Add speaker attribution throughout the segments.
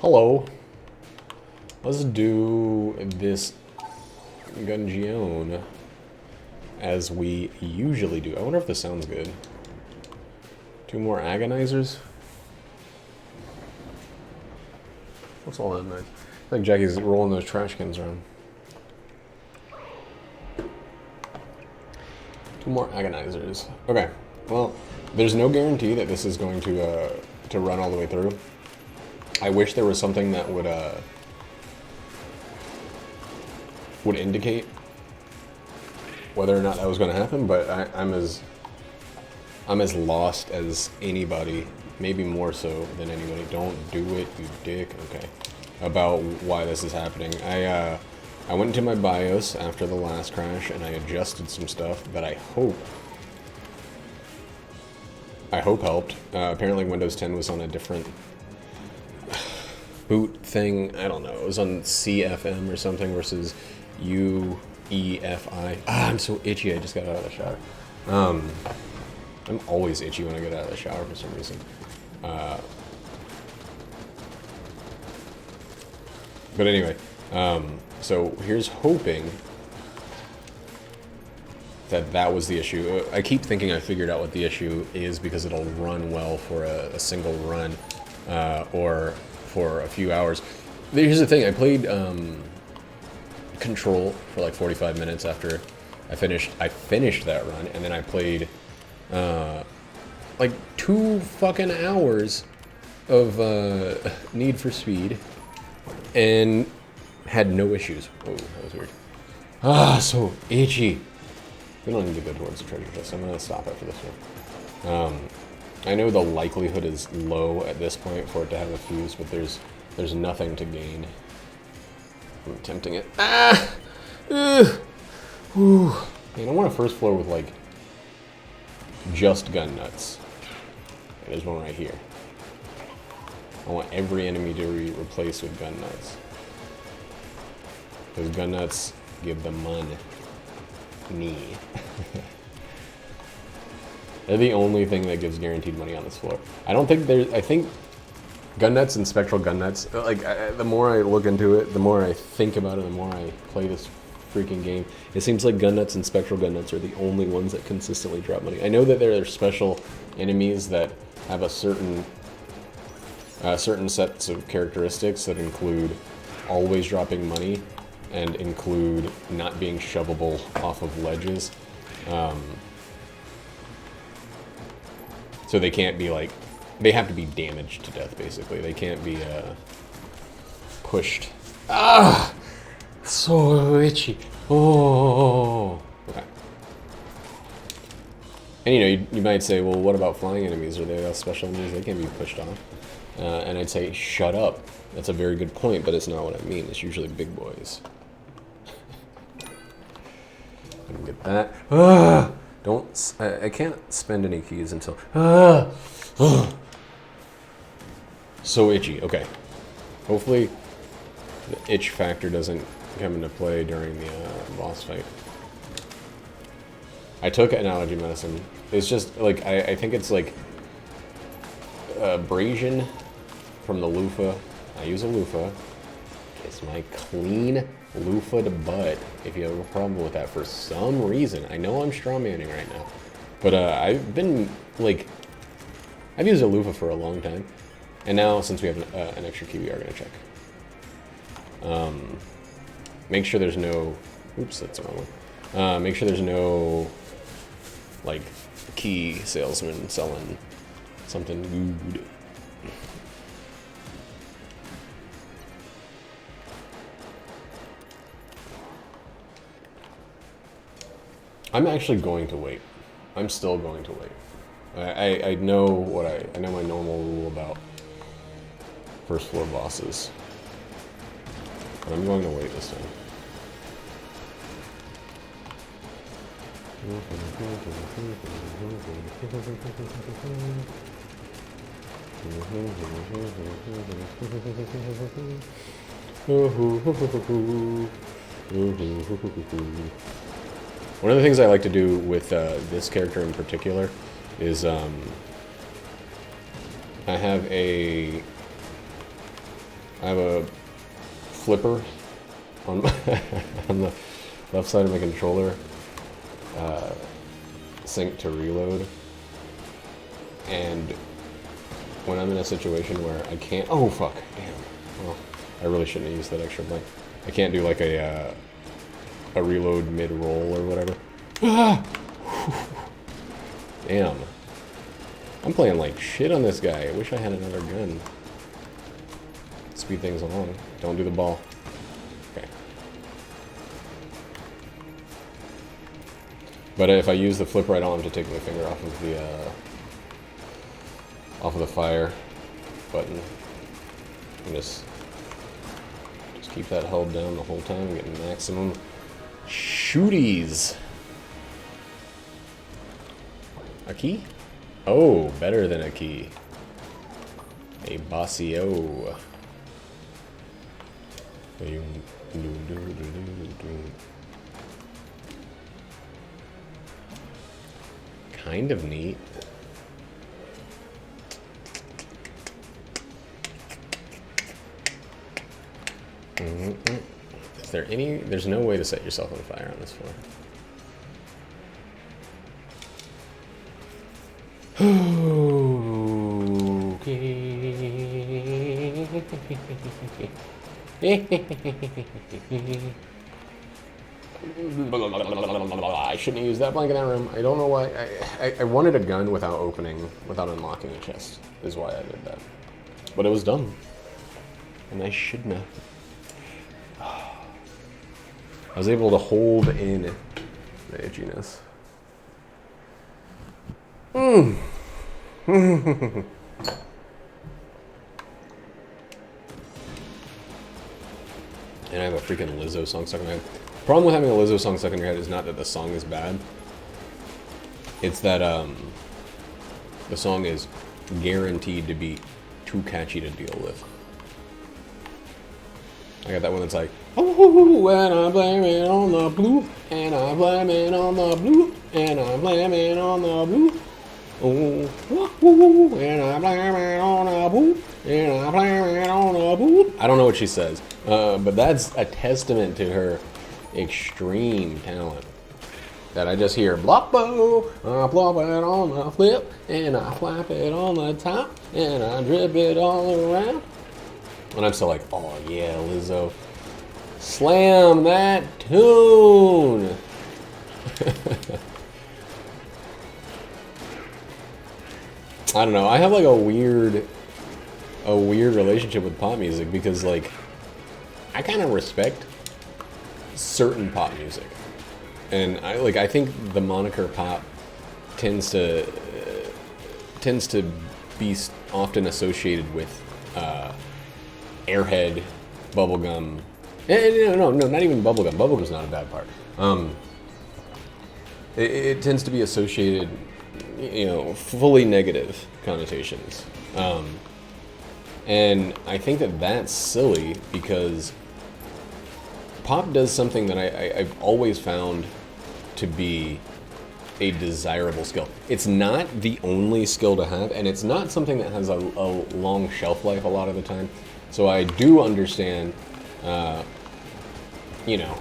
Speaker 1: Hello. Let's do this Gungeon as we usually do. I wonder if this sounds good. 2 more agonizers. What's all that noise? I think Jackie's rolling those trash cans around. 2 more agonizers. Okay. Well, there's no guarantee that this is going to run all the way through. I wish there was something that would indicate whether or not that was going to happen, but I'm as lost as anybody, maybe more so than anybody. Don't do it, you dick. Okay. About why this is happening. I went into my BIOS after the last crash and I adjusted some stuff that I hope helped. Apparently Windows 10 was on a different boot thing. I don't know. It was on CFM or something versus UEFI. Ah, I'm so itchy. I just got out of the shower. I'm always itchy when I get out of the shower for some reason. But anyway, so here's hoping that was the issue. I keep thinking I figured out what the issue is because it'll run well for a single run or for a few hours. Here's the thing, I played Control for like 45 minutes after I finished that run, and then I played like 2 fucking hours of Need for Speed and had no issues. Oh, that was weird. Ah, so itchy. We don't need to go towards the treasure chest. I'm gonna stop after this one. I know the likelihood is low at this point for it to have a fuse, but there's nothing to gain. I'm attempting it. Ah! Ugh! Whew. Man, I want a first floor with like just gun nuts. And there's one right here. I want every enemy to be replaced with gun nuts. Because gun nuts give the money. They're the only thing that gives guaranteed money on this floor. I think gun nuts and spectral gun nuts, like, the more I look into it, the more I think about it, the more I play this freaking game, it seems like gun nuts and spectral gun nuts are the only ones that consistently drop money. I know that there are special enemies that have a certain sets of characteristics that include always dropping money and include not being shovable off of ledges. So they can't be like, they have to be damaged to death, basically. They can't be pushed. Ah! So itchy. Oh. Okay. And you might say, well, what about flying enemies? Are they all special enemies? They can't be pushed off. And I'd say, shut up. That's a very good point, but it's not what I mean. It's usually big boys. I can get that. Ah! I can't spend any keys until... Ah! So itchy. Okay. Hopefully the itch factor doesn't come into play during the boss fight. I took an allergy medicine. It's just, like, I think it's, like, abrasion from the loofah. I use a loofah. It's my clean loofah to butt. If you have a problem with that for some reason. I know I'm strawmanning right now. But I've been, like... I've used a loofah for a long time. And now, since we have an extra key, we are going to check. Make sure there's no... Oops, that's the wrong one. Make sure there's no, like, key salesman selling something good. I'm actually going to wait. I'm still going to wait. I know I know my normal rule about first floor bosses. But I'm going to wait this time. One of the things I like to do with this character in particular is I have a I have a flipper on, on the left side of my controller, sync to reload, and when I'm in a situation where I can't, oh fuck, damn, well, I really shouldn't have used that extra blank. I can't do like a reload mid-roll or whatever. Ah! Damn. I'm playing like shit on this guy. I wish I had another gun. Speed things along. Don't do the ball. Okay. But if I use the flipper, I don't have to take my finger off of the fire button. And just keep that held down the whole time, getting maximum shooties. A key? Oh, better than a key. A bossio. Kind of neat. Is there any... There's no way to set yourself on fire on this floor. I shouldn't have used that blank in that room. I don't know why. I wanted a gun without unlocking a chest, is why I did that. But it was dumb. And I shouldn't have. I was able to hold in the itchiness. And I have a freaking Lizzo song stuck in my head. The problem with having a Lizzo song stuck in your head is not that the song is bad. It's that the song is guaranteed to be too catchy to deal with. I got that one that's like, oh, and I blame it on the blue, and I blame it on the blue, and I blame it on the blue. Oh, and I blame it on the blue, and I blame it on the blue. I don't know what she says, but that's a testament to her extreme talent. That I just hear, blop bo, I plop it on the flip, and I flap it on the top, and I drip it all around. And I'm still like, oh yeah, Lizzo. Slam that tune! I don't know, I have like a weird relationship with pop music because like, I kind of respect certain pop music. And I think the moniker pop tends to be often associated with, Airhead, bubblegum. No, not even bubblegum. Bubblegum's not a bad part. It tends to be associated, you know, fully negative connotations. And I think that that's silly because pop does something that I've always found to be a desirable skill. It's not the only skill to have, and it's not something that has a long shelf life a lot of the time. So I do understand, you know,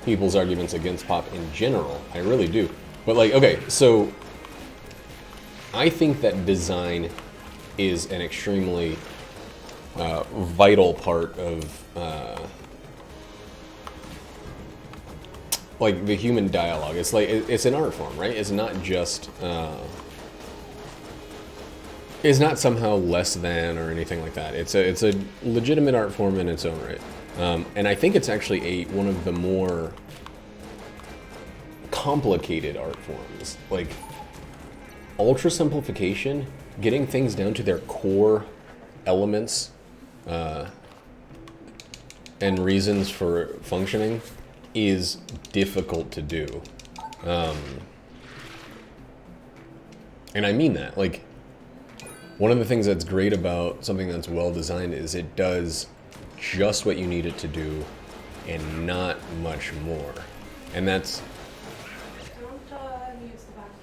Speaker 1: people's arguments against pop in general. I really do. But like, okay, so I think that design is an extremely vital part of like the human dialogue. It's like it's an art form, right? It's not just it's not somehow less than or anything like that. It's a legitimate art form in its own right, and I think it's actually one of the more complicated art forms. Like ultra simplification, getting things down to their core elements and reasons for functioning is difficult to do. And I mean that. Like, one of the things that's great about something that's well designed is it does just what you need it to do and not much more. And that's...
Speaker 2: Don't use the bathroom.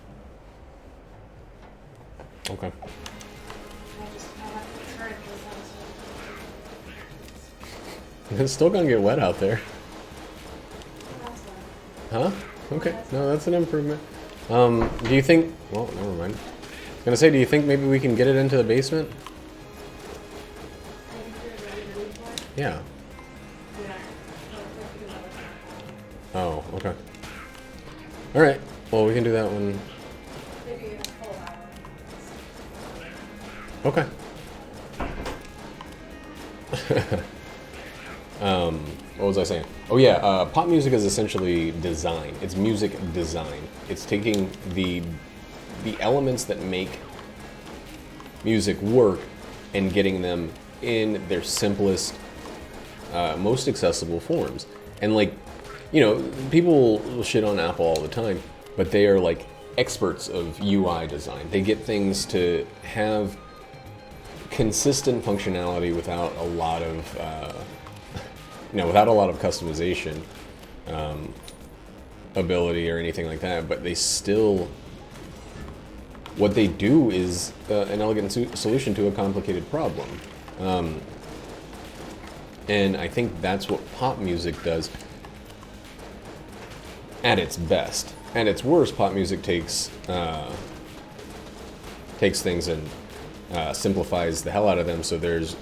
Speaker 1: Okay.
Speaker 2: I have to turn this on.
Speaker 1: It's still gonna get wet out there.
Speaker 2: That's why.
Speaker 1: Huh? Okay. No, that's an improvement. Do you think... Well, never mind. I was gonna say, do you think maybe we can get it into the basement?
Speaker 2: I think you're ready to leave for it.
Speaker 1: Yeah.
Speaker 2: Yeah. Because I was
Speaker 1: Oh, okay. Alright. Well, we can do that one.
Speaker 2: maybe a full hour.
Speaker 1: Okay. What was I saying? Oh yeah, pop music is essentially design. It's music design. It's taking the elements that make music work and getting them in their simplest, most accessible forms. And like, you know, people will shit on Apple all the time, but they are like experts of UI design. They get things to have consistent functionality without a lot of without a lot of customization ability or anything like that, but they still, what they do is an elegant solution to a complicated problem. And I think that's what pop music does at its best. At its worst, pop music takes things and simplifies the hell out of them, so there's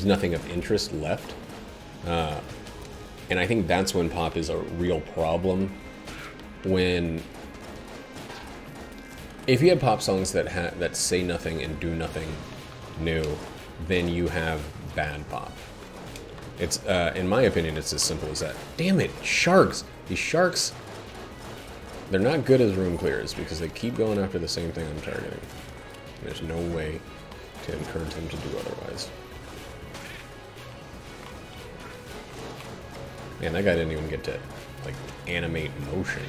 Speaker 1: nothing of interest left. And I think that's when pop is a real problem. When, if you have pop songs that say nothing and do nothing new, then you have bad pop. It's, in my opinion, it's as simple as that. Damn it, sharks! These sharks, they're not good as room clearers because they keep going after the same thing I'm targeting. There's no way to encourage them to do otherwise. Man, that guy didn't even get to, like, animate motion.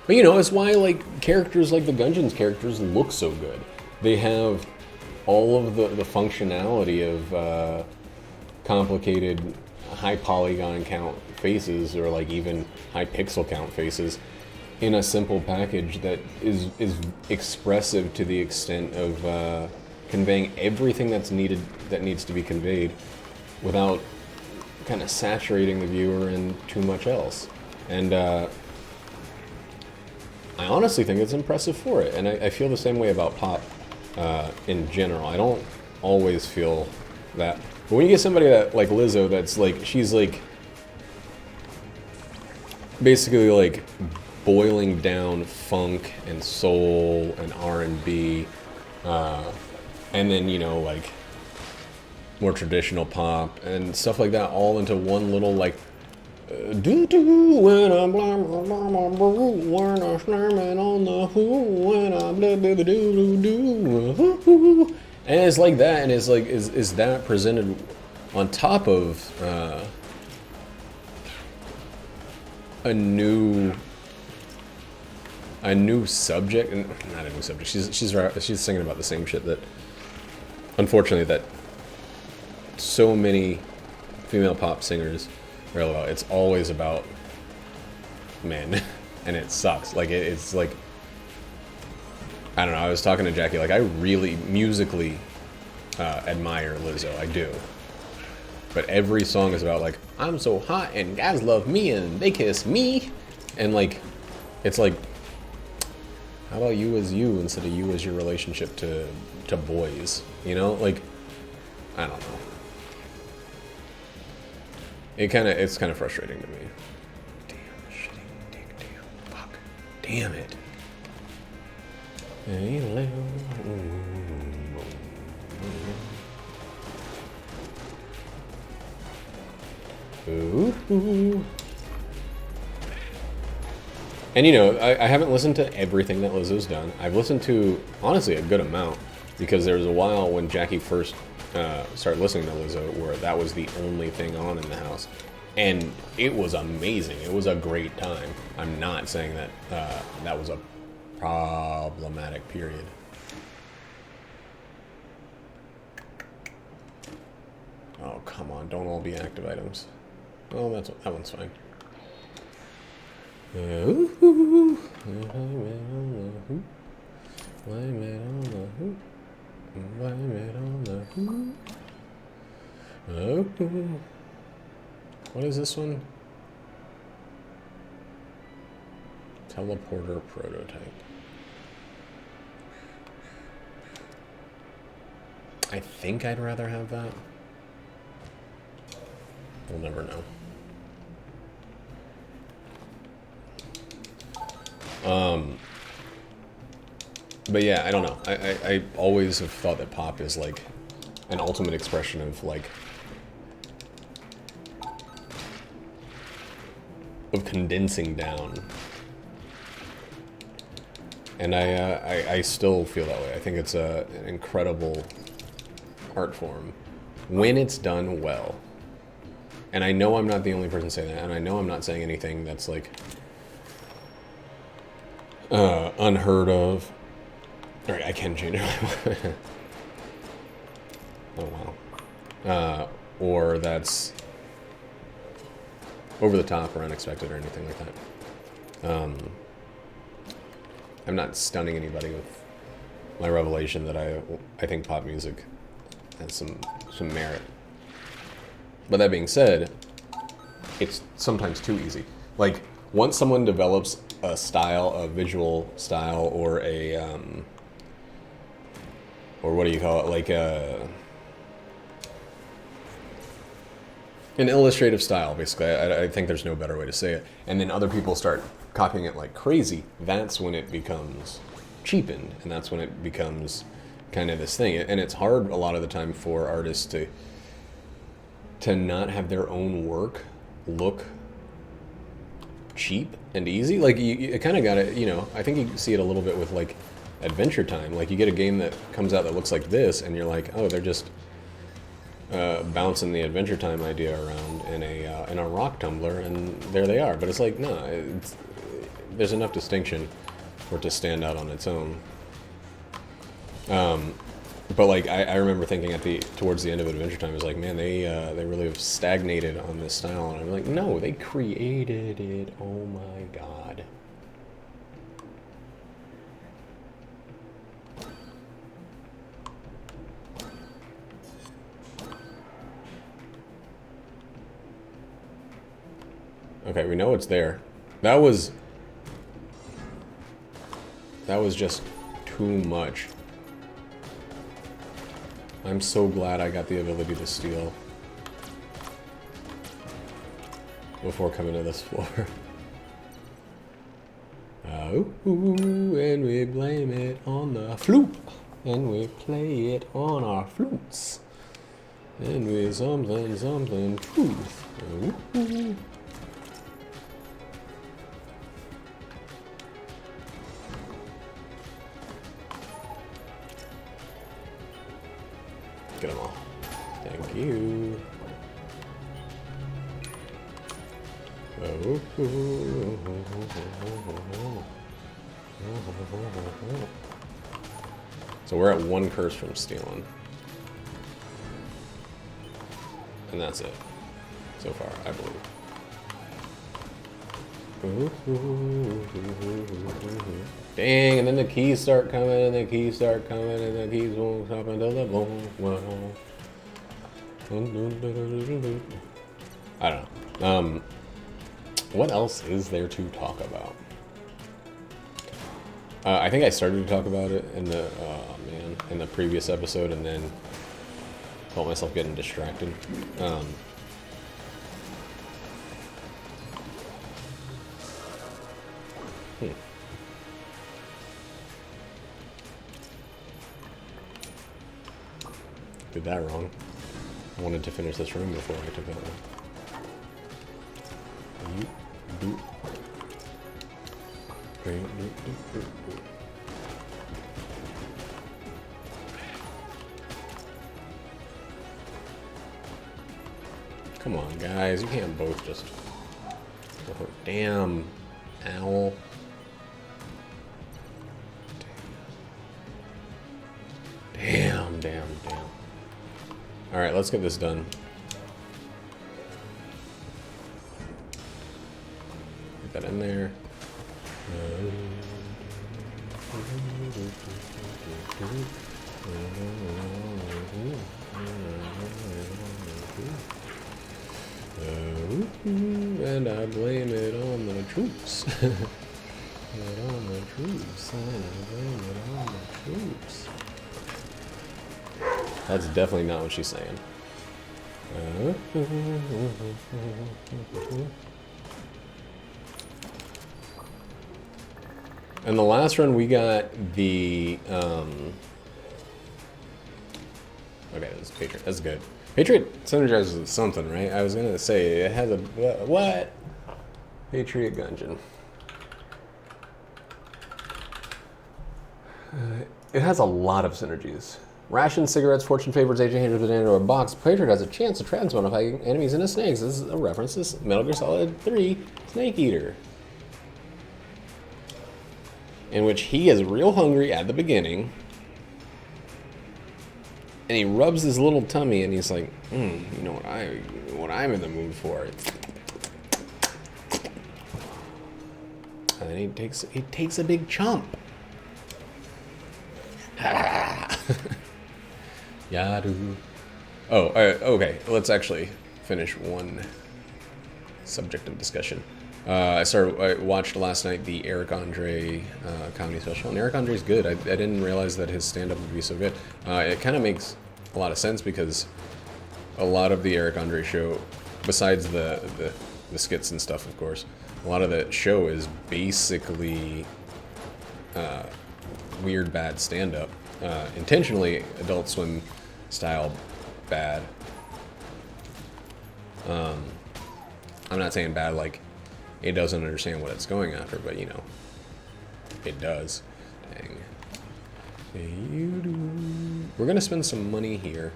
Speaker 1: But, you know, it's why, like, characters like the Gungeons characters look so good. They have all of the functionality of complicated high polygon count faces, or, like, even high pixel count faces, in a simple package that is expressive to the extent of conveying everything that needs to be conveyed without kind of saturating the viewer in too much else. And I honestly think it's impressive for it, and I feel the same way about pop in general. I don't always feel that, but when you get somebody that, like Lizzo, that's like, she's like basically like boiling down funk and soul and R&B, and then, you know, like more traditional pop and stuff like that, all into one little, like, do do when I'm when I'm slamming on the who when I'm do do do, and it's like that, and it's like, is that presented on top of a new subject, and not a new subject. She's singing about the same shit that, unfortunately, that so many female pop singers rail about. It's always about men, and it sucks. Like, it's like, I don't know. I was talking to Jackie. Like, I really musically admire Lizzo. I do. But every song is about, like, I'm so hot and guys love me and they kiss me, and like, it's like, how about you as you instead of you as your relationship to boys? You know, like, I don't know. It's kind of frustrating to me. Damn, shitting dick, damn, fuck, damn it. Ooh. And, you know, I haven't listened to everything that Lizzo's done. I've listened to, honestly, a good amount, because there was a while when Jackie first started listening to Lizzo where that was the only thing on in the house, and it was amazing. It was a great time. I'm not saying that that was a problematic period. Oh, come on, don't all be active items. Oh, that one's fine. Oh. What is this one? Teleporter prototype. I think I'd rather have that. We'll never know. But yeah, I don't know. I always have thought that pop is like an ultimate expression of like condensing down. And I still feel that way. I think it's an incredible art form when it's done well. And I know I'm not the only person saying that, and I know I'm not saying anything that's like unheard of. All right, I can change it. Oh wow. Or that's over the top or unexpected or anything like that. I'm not stunning anybody with my revelation that I think pop music has some merit. But that being said, it's sometimes too easy. Like, once someone develops a style, a visual style, or a, or what do you call it? Like an illustrative style, basically. I think there's no better way to say it. And then other people start copying it like crazy. That's when it becomes cheapened, and that's when it becomes kind of this thing. And it's hard a lot of the time for artists to not have their own work look cheap and easy. Like, you kind of got to, you know, I think you see it a little bit with like Adventure Time. Like, you get a game that comes out that looks like this, and you're like, oh, they're just bouncing the Adventure Time idea around in a rock tumbler, and there they are. But it's like, no, there's enough distinction for it to stand out on its own. But like, I remember thinking towards the end of Adventure Time, it was like, man, they really have stagnated on this style, and I'm like, no, they created it. Oh my god. Okay, we know it's there. That was just too much. I'm so glad I got the ability to steal before coming to this floor. And we blame it on the Floop, and we play it on our flutes, and we something truth. Ooh. Get them all. Thank you. So we're at one curse from stealing. And that's it. So far, I believe. Dang, and then the keys start coming, and the keys start coming, and the keys won't stop until the boom. I don't know. What else is there to talk about? I think I started to talk about it in the previous episode, and then felt myself getting distracted. Did that wrong. I wanted to finish this room before I took that one. Come on, guys. You can't both just... Oh, damn. Owl. Damn. Alright, let's get this done. Get that in there. And I blame it on the troops. It on the troops. And I blame it on the troops. That's definitely not what she's saying. And the last run we got the okay, this is Patriot. That's good. Patriot synergizes with something, right? I was gonna say it has a what? Patriot Gungeon. It has a lot of synergies. Ration, cigarettes, fortune favors, agent haters with an or box. Patriot has a chance to transmodify enemies into snakes. This is a reference to Metal Gear Solid 3 Snake Eater, in which he is real hungry at the beginning, and he rubs his little tummy, and he's like, you know what I'm in the mood for. And then he takes a big chomp. Yadu. Oh, okay. Let's actually finish one subject of discussion. I watched last night the Eric Andre comedy special, and Eric Andre's good. I didn't realize that his stand-up would be so good. It kind of makes a lot of sense because a lot of the Eric Andre show, besides the skits and stuff, of course, a lot of the show is basically weird, bad stand-up. Intentionally Adult Swim style bad. I'm not saying bad like it doesn't understand what it's going after, but you know, it does. Dang. We're gonna spend some money here.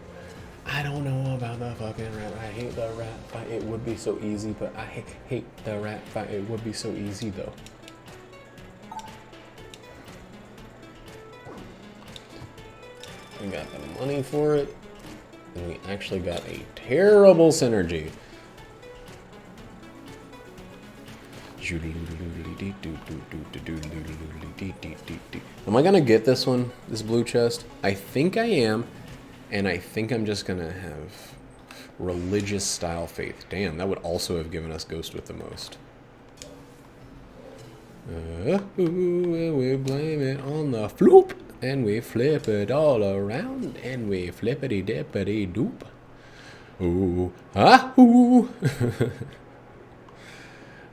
Speaker 1: I don't know about the fucking rat. I hate the rat fight. It would be so easy, but I hate the rat fight. It would be so easy though. We got the money for it, and we actually got a terrible synergy. Am I gonna get this one, this blue chest? I think I am, and I think I'm just gonna have religious style faith. Damn, that would also have given us Ghost with the most. We blame it on the floop, and we flip it all around, and we flippity dippity doop. Ooh, ah, ooh.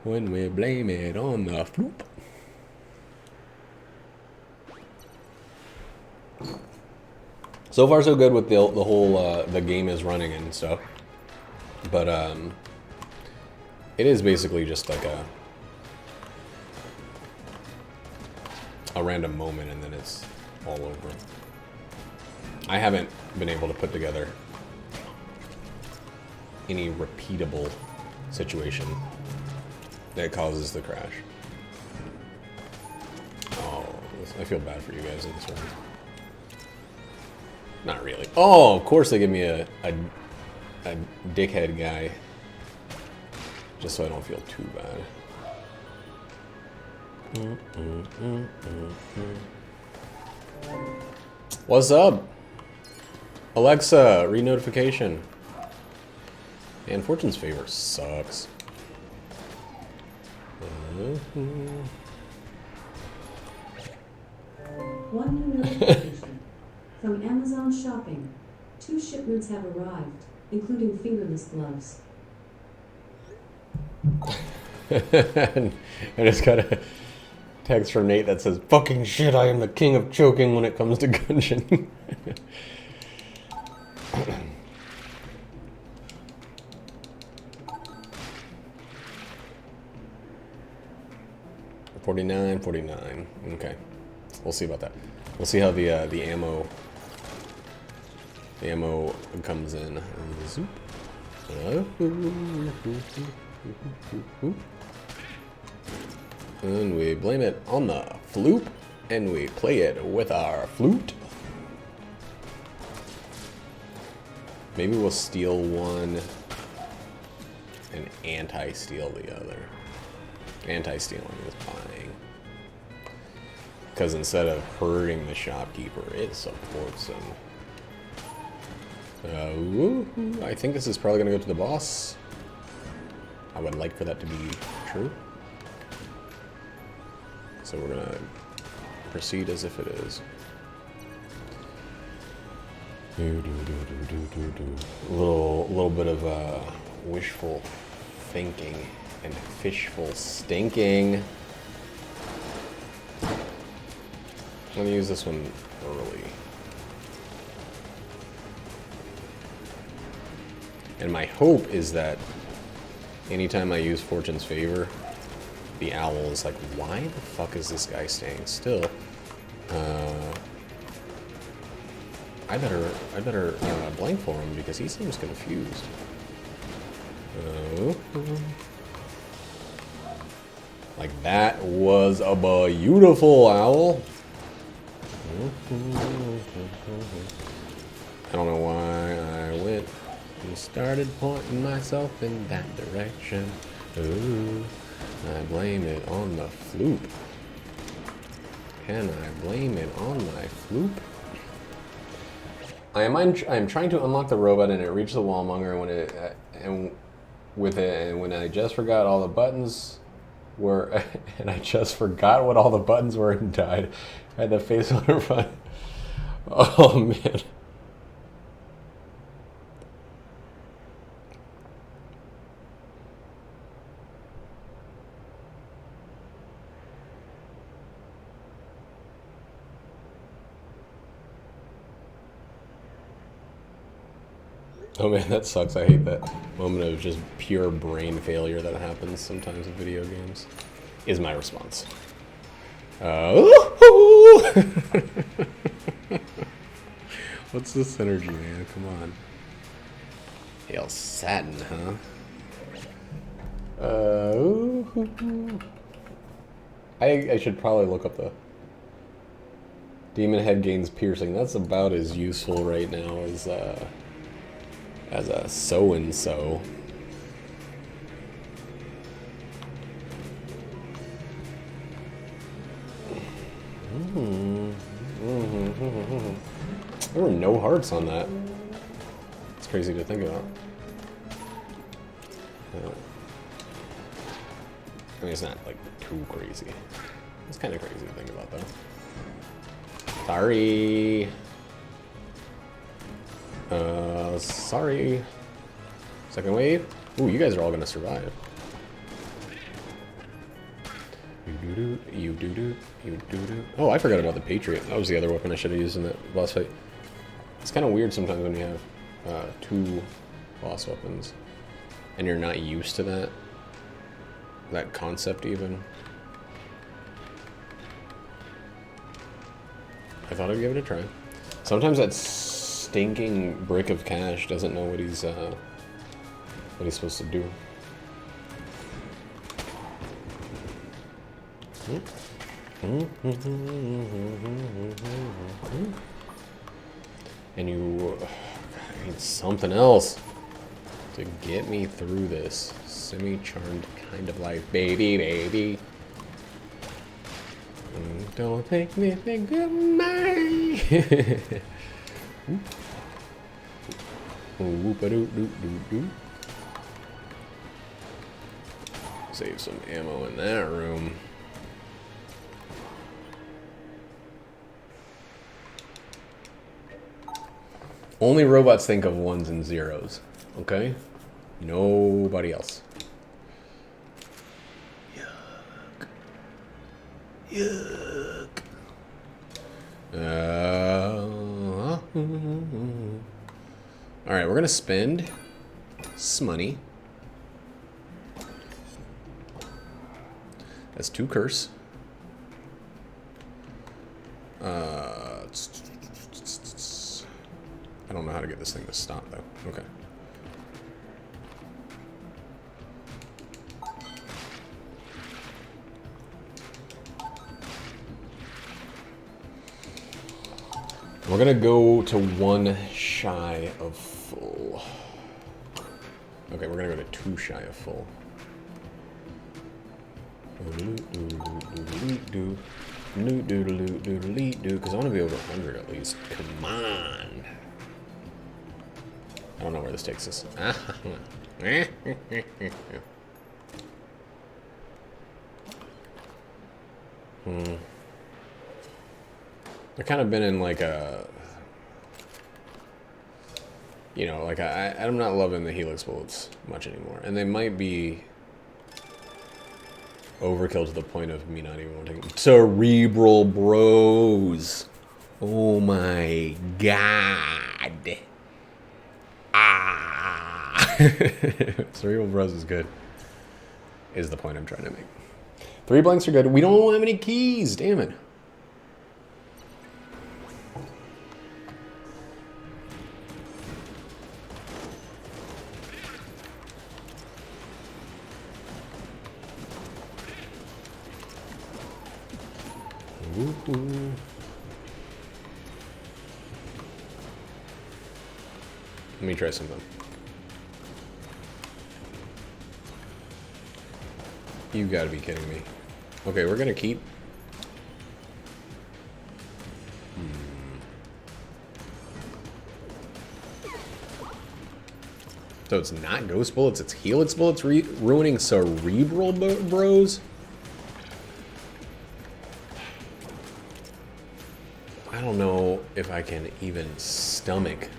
Speaker 1: When we blame it on the floop. So far, so good with the whole the game is running and stuff, but it is basically just like a random moment, and then it's all over. I haven't been able to put together any repeatable situation that causes the crash. Oh, I feel bad for you guys in this one. Not really. Oh, of course they give me a dickhead guy, just so I don't feel too bad. What's up? Alexa, re-notification. And Fortune's favor sucks.
Speaker 3: One new notification from Amazon Shopping. 2 shipments have arrived, including fingerless gloves.
Speaker 1: I just got a text from Nate that says, "Fucking shit, I am the king of choking when it comes to Gungeon." $49.49. Okay, we'll see about that. We'll see how the ammo comes in. Zoop. And we blame it on the Floop, and we play it with our flute. Maybe we'll steal one and anti-steal the other. Anti-stealing is buying. Because instead of hurting the shopkeeper, it supports him. Woohoo. I think this is probably gonna go to the boss. I would like for that to be true. So we're gonna proceed as if it is. Little bit of wishful thinking and fishful stinking. I'm gonna use this one early. And my hope is that anytime I use Fortune's Favor, the owl is like, why the fuck is this guy staying still? I better blank for him because he seems confused. Like that was a beautiful owl. I don't know why I went and started pointing myself in that direction. Ooh, I blame it on the Floop. Can I blame it on my Floop? I am trying to unlock the robot and it reached the wallmonger when I just forgot all the buttons were and I just forgot what all the buttons were and died. I had the face on the front. Oh man. Oh man, that sucks. I hate that moment of just pure brain failure that happens sometimes in video games. Is my response. What's this energy, man? Come on. Hail Satin, huh? I should probably look up the Demon Head gains piercing. That's about as useful right now as a so-and-so. There were no hearts on that. It's crazy to think about. I mean, it's not like too crazy. It's kind of crazy to think about, though. Sorry. Sorry. Second wave. Ooh, you guys are all gonna survive. You do. Oh, I forgot about the Patriot. That was the other weapon I should have used in that boss fight. It's kind of weird sometimes when you have two boss weapons and you're not used to that concept even. I thought I'd give it a try. Sometimes that stinking brick of cash doesn't know what he's supposed to do. And you I need something else to get me through this semi-charmed kind of life, baby. Don't make me think goodbye. Whoop-a-doo-doo-doo-doo. Save some ammo in that room. Only robots think of ones and zeros, okay? Nobody else. Yuck. Alright, we're gonna spend some money. That's 2 curse. I don't know how to get this thing to stop though. Okay. We're gonna go to 1 shy of full. Okay, we're gonna go to 2 shy of full. Because I want to be over 100 at least. Come on. I don't know where this takes us. I've kind of been in like a, you know, like I'm not loving the helix bullets much anymore, and they might be overkill to the point of me not even wanting cerebral bros. Oh my god. Ah. Cerebral bros is good. Is the point I'm trying to make. 3 blanks are good. We don't have any keys. Damn it. Ooh. Let me try something. You gotta be kidding me. Okay, we're gonna keep. So it's not ghost bullets, it's helix bullets ruining cerebral bros? I don't know if I can even stomach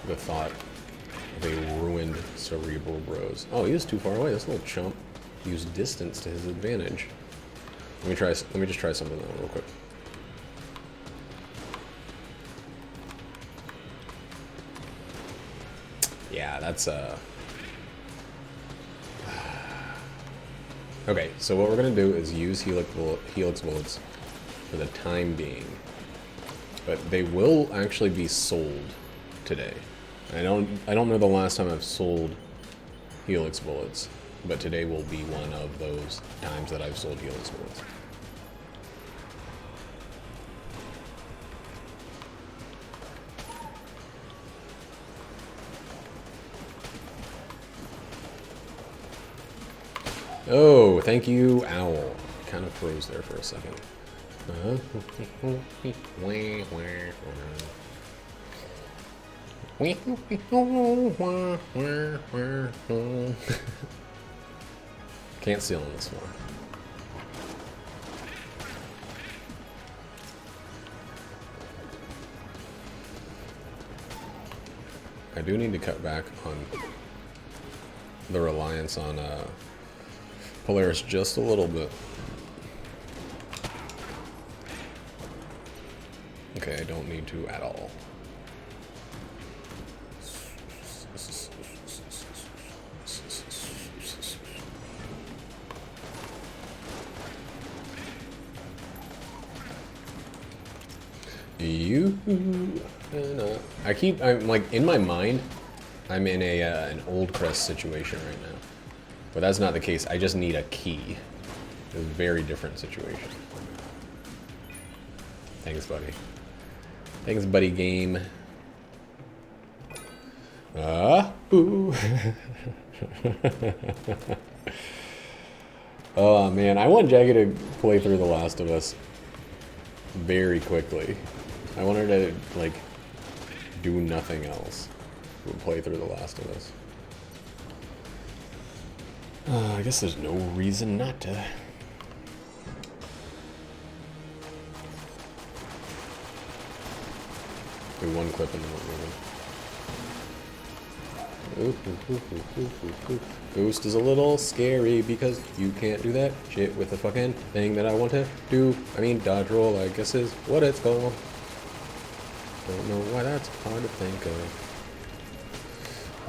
Speaker 1: the thought of a ruined cerebral bros. Oh, he was too far away. This little chump used distance to his advantage. Let me just try something though, real quick. Yeah, that's okay, so what we're gonna do is use helix bullets for the time being. But they will actually be sold today. I don't know the last time I've sold helix bullets, but today will be one of those times that I've sold helix bullets. Oh, thank you, Owl. Kind of froze there for a second. Can't steal on this one. I do need to cut back on the reliance on Polaris just a little bit. Okay, I don't need to at all. I'm like, in my mind, I'm in an old crest situation right now. But that's not the case. I just need a key. It's a very different situation. Thanks, buddy. Thanks, buddy game. Ooh. Oh, man. I want Jackie to play through The Last of Us very quickly. I want her to, like, do nothing else. We'll play through The Last of Us. I guess there's no reason not to. Do one clip and then we're moving. Ghost is a little scary because you can't do that shit with the fucking thing that I want to do. I mean, dodge roll, I guess is what it's called. Don't know why that's hard to think of.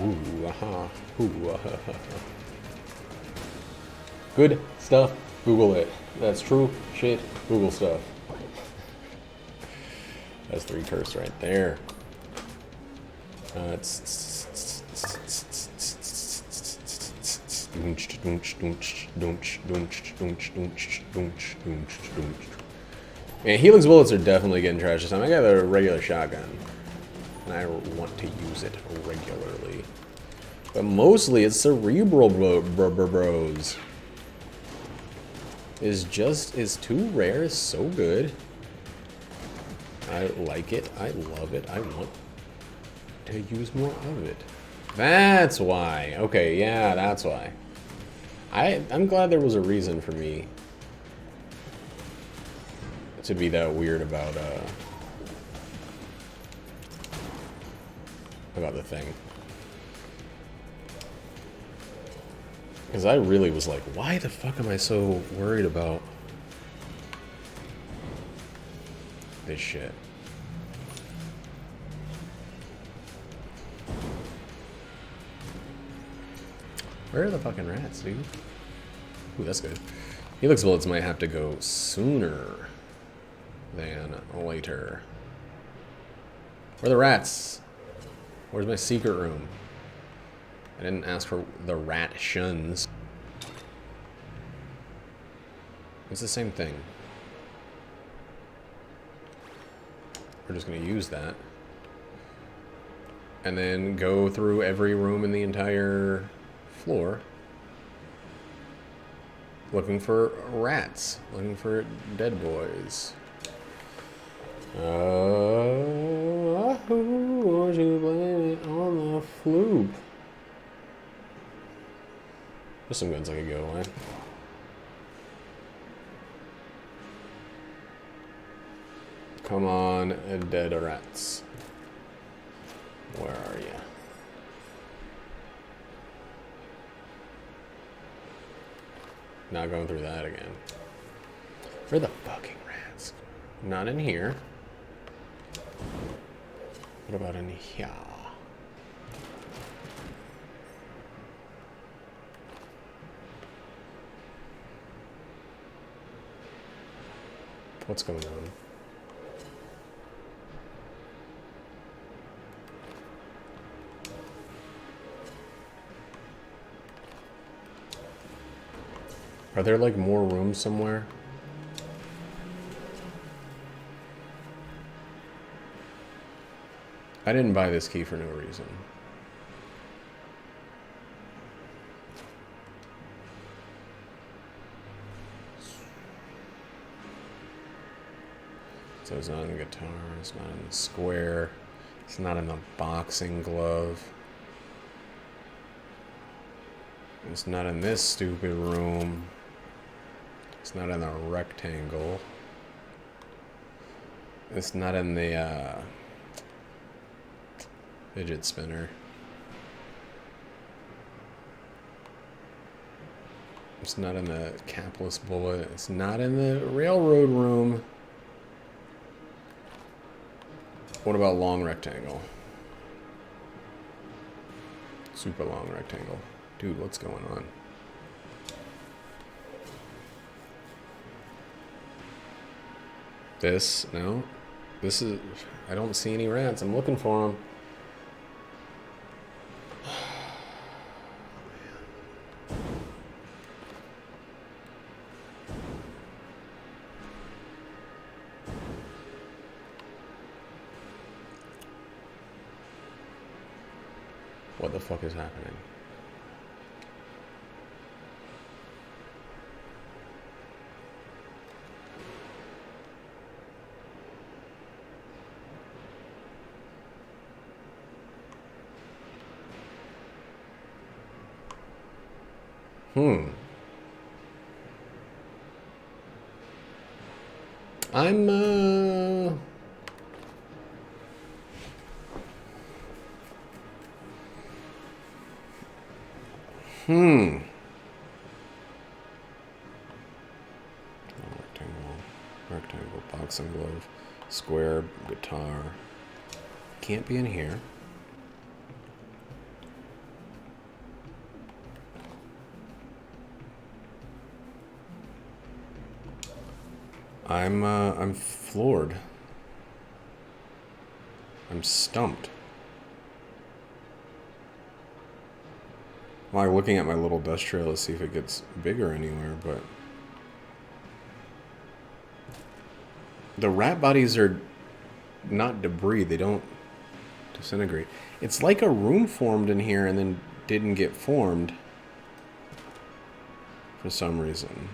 Speaker 1: Ooh, aha. Ooh, aha. Good stuff. Google it. That's true shit. Google stuff. That's 3 curse right there. Man, helix bullets are definitely getting trashed this time. I got a regular shotgun, and I want to use it regularly. But mostly it's cerebral bros. Is too rare, is so good. I like it, I love it, I want to use more of it. That's why. Okay, yeah, that's why. I'm glad there was a reason for me to be that weird about the thing. Because I really was like, why the fuck am I so worried about this shit? Where are the fucking rats, dude? Ooh, that's good. Helix bullets might have to go sooner than later. Where are the rats? Where's my secret room? I didn't ask for the rat shuns. It's the same thing. We're just gonna use that. And then go through every room in the entire floor. Looking for rats. Looking for dead boys. Who would you blame it on the Floop? There's some guns I could go away. Come on, dead rats. Where are you? Not going through that again. Where are the fucking rats? Not in here. What about in here? What's going on? Are there like more rooms somewhere? I didn't buy this key for no reason. So it's not in the guitar, it's not in the square, it's not in the boxing glove. It's not in this stupid room. It's not in the rectangle. It's not in the fidget spinner. It's not in the capless bullet. It's not in the railroad room. What about long rectangle? Super long rectangle. Dude, what's going on? This, no. This is, I don't see any rats. I'm looking for them. What the fuck is happening? I'm, rectangle, boxing glove, square, guitar. Can't be in here. I'm floored. I'm stumped. I'm like looking at my little dust trail to see if it gets bigger anywhere, but the rat bodies are not debris. They don't disintegrate. It's like a room formed in here and then didn't get formed for some reason.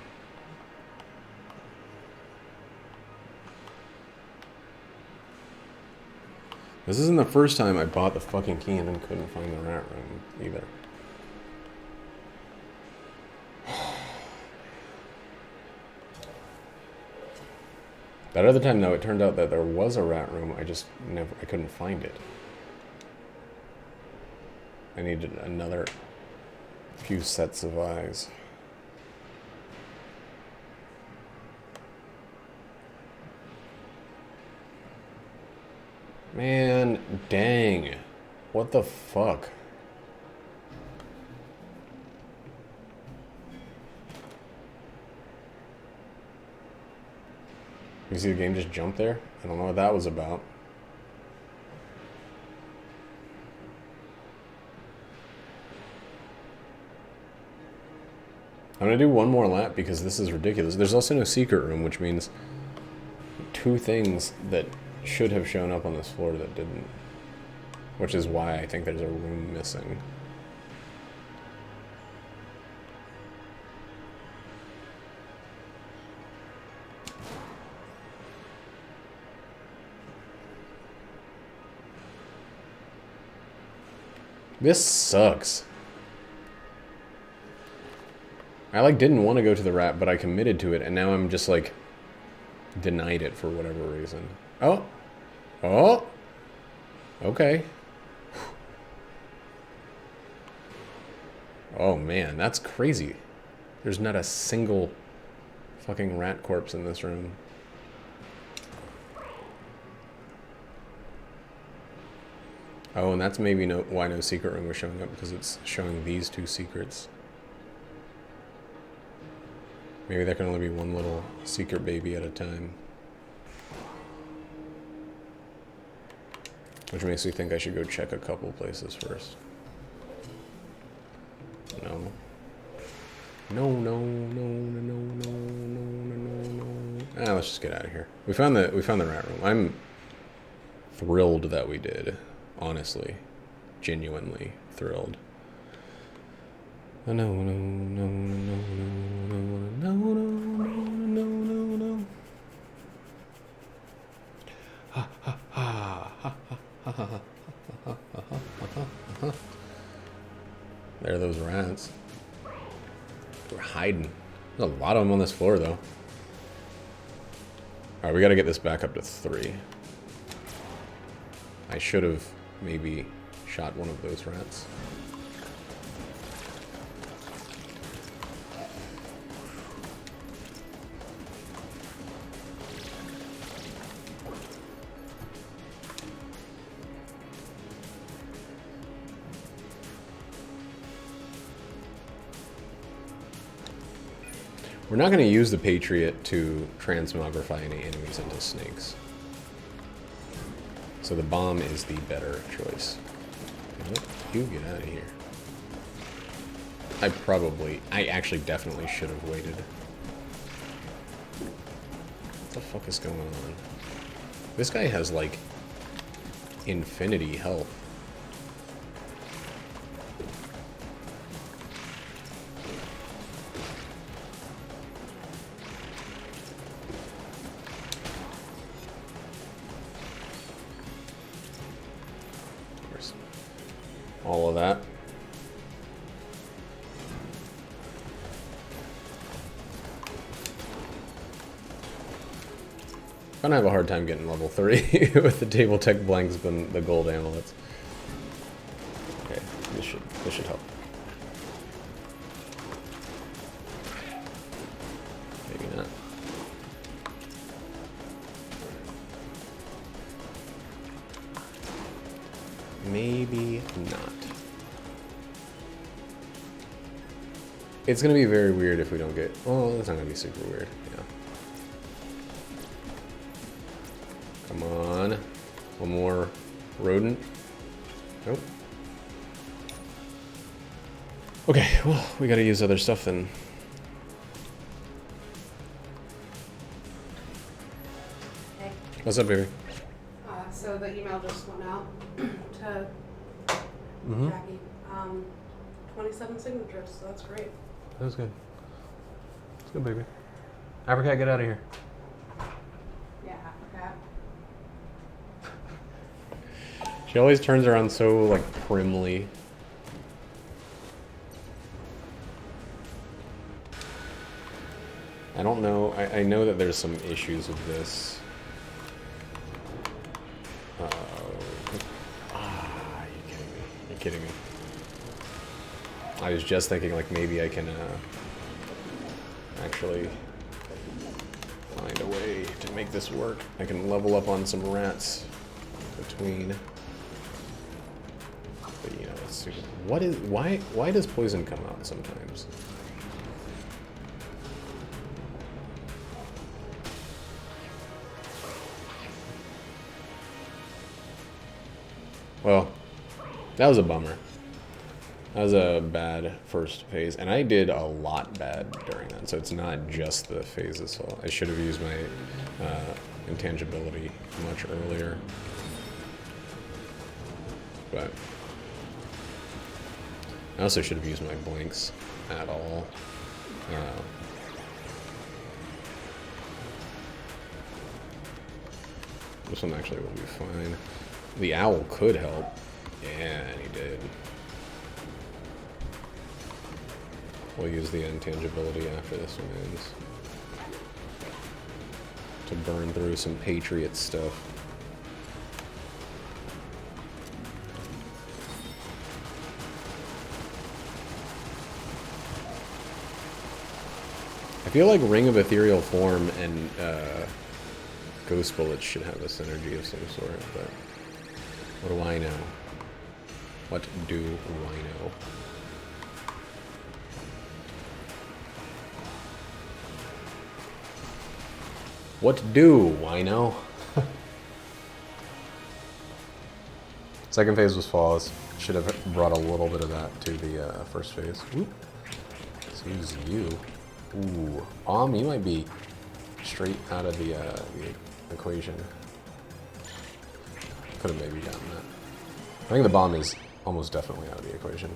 Speaker 1: This isn't the first time I bought the fucking key and then couldn't find the rat room either. That other time, though, it turned out that there was a rat room. I couldn't find it. I needed another few sets of eyes. Man, dang. What the fuck? You see the game just jump there? I don't know what that was about. I'm gonna do one more lap because this is ridiculous. There's also no secret room, which means two things that should have shown up on this floor that didn't. Which is why I think there's a room missing. This sucks. I like didn't want to go to the rat, but I committed to it, and now I'm just like denied it for whatever reason. Oh. Oh. Okay. Oh man, that's crazy. There's not a single fucking rat corpse in this room. Oh, and that's maybe why no secret room was showing up, because it's showing these two secrets. Maybe there can only be one little secret baby at a time. Which makes me think I should go check a couple places first. No. No, no, no, no, no, no, no, no, no. Ah, let's just get out of here. We found the rat room. I'm thrilled that we did. Honestly. Genuinely thrilled. No, no, no, no, no, no, no, no, no, no, no. Ha ha ha ha ha ha ha ha ha ha. There are those rats. We're hiding. There's a lot of them on this floor, though. Alright, we gotta get this back up to 3. I should have maybe shot one of those rats. We're not going to use the Patriot to transmogrify any enemies into snakes. So the bomb is the better choice. Nope, you get out of here. I actually definitely should have waited. What the fuck is going on? This guy has like infinity health. All of that. I'm gonna have a hard time getting level 3 with the table tech blanks and the gold amulets. Okay, this should help. Maybe not. Maybe not. It's gonna be very weird if we don't get... Oh, it's not gonna be super weird. Yeah. Come on. One more rodent. Nope. Okay, well, we gotta use other stuff then.
Speaker 2: Hey.
Speaker 1: What's up, baby?
Speaker 2: So the email just went out to
Speaker 1: Mm-hmm.
Speaker 2: Jackie. 27 signatures, so that's great.
Speaker 1: That was good. It's good, baby. Apricot, get out of here.
Speaker 2: Yeah, okay.
Speaker 1: She always turns around so, like, primly. I don't know. I know that there's some issues with this. Uh-oh. Ah, are you kidding me? You're kidding me. I was just thinking, like, maybe I can, actually find a way to make this work. I can level up on some rats between... But, you know, that's stupid. What is... Why does poison come out sometimes? Well, that was a bummer. That was a bad first phase, and I did a lot bad during that, so it's not just the phases fault. I should have used my intangibility much earlier. But I also should have used my blinks at all. This one actually will be fine. The owl could help. Yeah, he did. We'll use the intangibility after this one ends. To burn through some Patriot stuff. I feel like Ring of Ethereal Form and Ghost Bullets should have a synergy of some sort, but what do I know? What do I know? What do I know? Second phase was flawless. Should have brought a little bit of that to the first phase. Whoop. Let's use you. Ooh, bomb. You might be straight out of the equation. Could have maybe gotten that. I think the bomb is almost definitely out of the equation,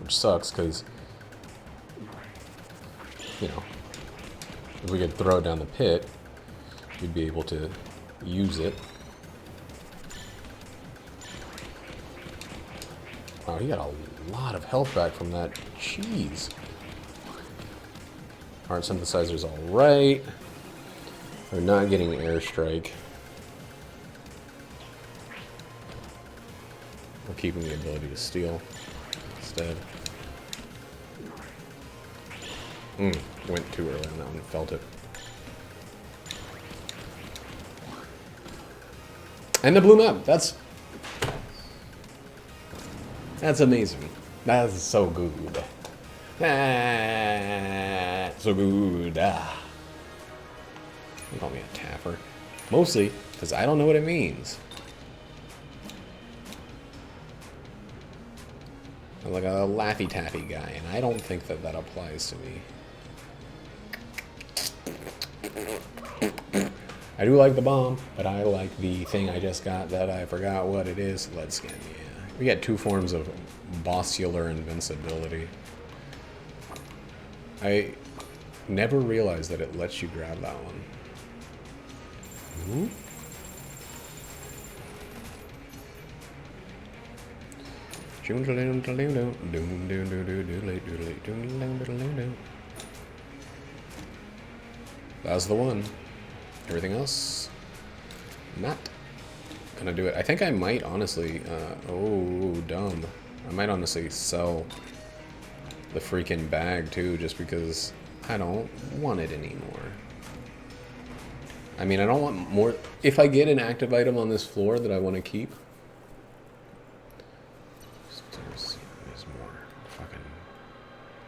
Speaker 1: which sucks because, you know, if we could throw it down the pit, we'd be able to use it. Wow, he got a lot of health back from that. Jeez. Heart synthesizer's all right. We're not getting airstrike. We're keeping the ability to steal instead. Went too early on that one. Felt it. And the blue map. That's amazing. That's so good. So good. Don't call me a tapper. Mostly because I don't know what it means. I'm like a Laffy Taffy guy, and I don't think that that applies to me. I do like the bomb, but I like the thing I just got that I forgot what it is. Lead skin, yeah. We got two forms of bossular invincibility. I never realized that it lets you grab that one. Ooh. That's the one. Everything else, not gonna do it. I think I might honestly, oh, dumb. I might honestly sell the freaking bag too, just because I don't want it anymore. I mean, I don't want more. If I get an active item on this floor that I want to keep, there's more fucking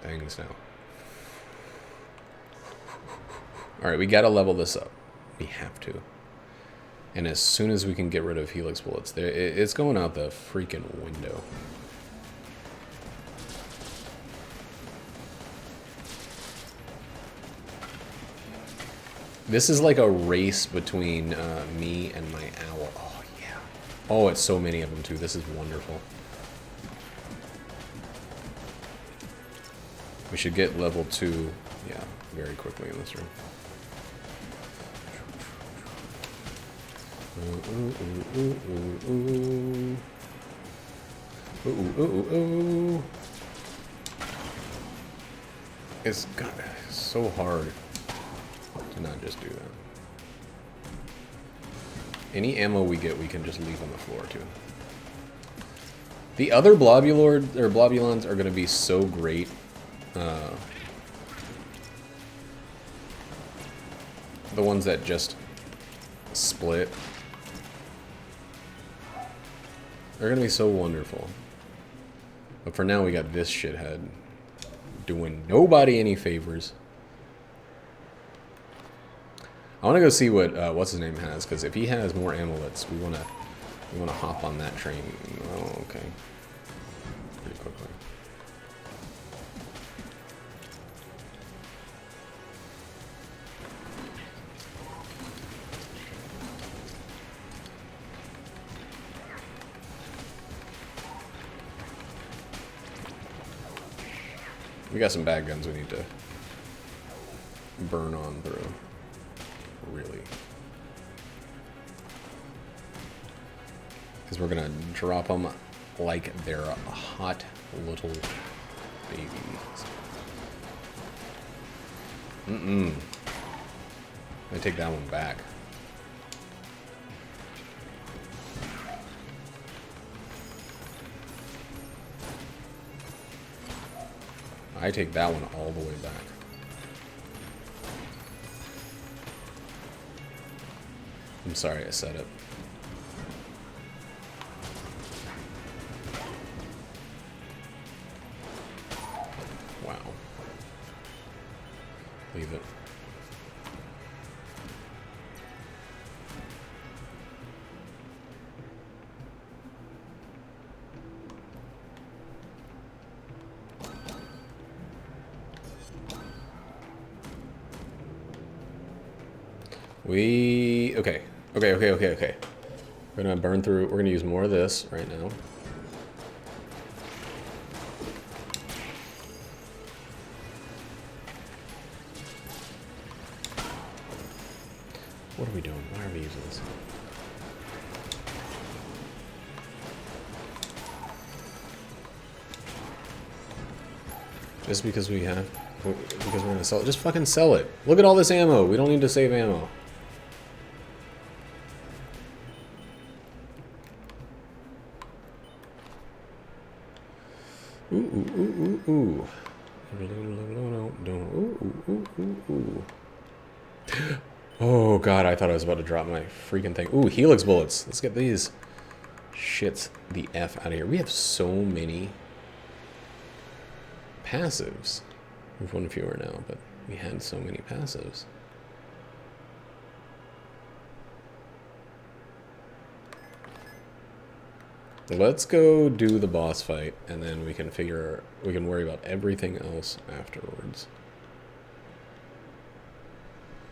Speaker 1: things now. All right, we gotta level this up. We have to. And as soon as we can get rid of Helix Bullets, it's going out the freaking window. This is like a race between me and my owl. Oh, yeah. Oh, it's so many of them, too. This is wonderful. We should get level 2, yeah, very quickly in this room. Ooh, ooh, ooh, ooh, ooh. Ooh, ooh, ooh, ooh. It's so hard to not just do that. Any ammo we get, we can just leave on the floor, too. The other Blobulons are going to be so great. The ones that just split. They're going to be so wonderful. But for now, we got this shithead doing nobody any favors. I want to go see what what's his name has, because if he has more amulets, we want to hop on that train. Oh, okay. Pretty quickly. We got some bad guns we need to burn on through. Really. Because we're going to drop them like they're hot little babies. I take that one back. I take that one all the way back. I'm sorry I said it. Wow. Leave it. Okay. We're gonna burn through, we're gonna use more of this right now. What are we doing? Why are we using this? Just because we have, because we're gonna sell it. Just fucking sell it. Look at all this ammo. We don't need to save ammo. Ooh. Oh god, I thought I was about to drop my freaking thing. Ooh, helix bullets. Let's get these shits the F out of here. We have so many passives. We've one fewer now, but we had so many passives. Let's go do the boss fight, and then we can worry about everything else afterwards.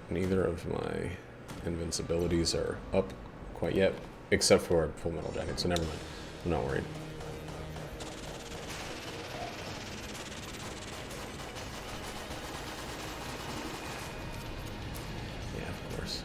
Speaker 1: Neither of my invincibilities are up quite yet, except for Full Metal Jacket, so never mind. I'm not worried. Yeah, of course.